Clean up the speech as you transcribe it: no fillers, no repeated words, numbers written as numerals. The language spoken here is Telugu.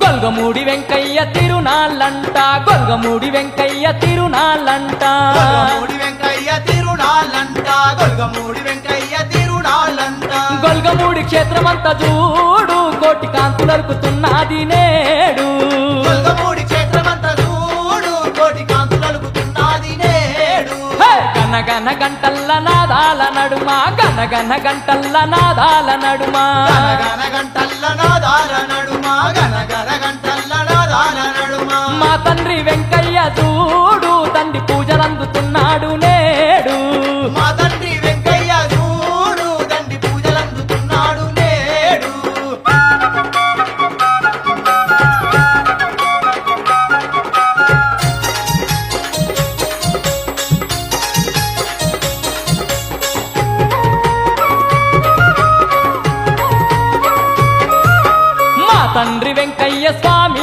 గొల్గమూడి వెంకయ్య తిరునాళ్ళంట గొల్గమూడి వెంకయ్య తిరునాళ్ళంట గొల్గమూడి వెంకయ్య తిరునాళ్ళంట గొల్గమూడి వెంకయ్య తిరునాళ్ళంట గొల్గమూడి క్షేత్రమంతా చూడు కోటి కాంతులరుకుతున్నది నేడు గొల్గమూడి క్షేత్రమంతా చూడు కోటి కాంతులలుకుతున్నది నేడు గనగన గంటల్ల నాదాల నడుమ గనగన గంటల్ల నాదాల నడుమ గనగన గంటల్ల నాదాల నడుమ గనగన గంటల్ల నాదాల నడుమ మా తండ్రి వెంకయ్య చూడు తండ్రి పూజలందుతున్నాడు నేడు మా తండ్రి వెంకయ్య చూడు తండ్రి పూజలందుతున్నాడు నేడు మా తండ్రి వెంకయ్య స్వామి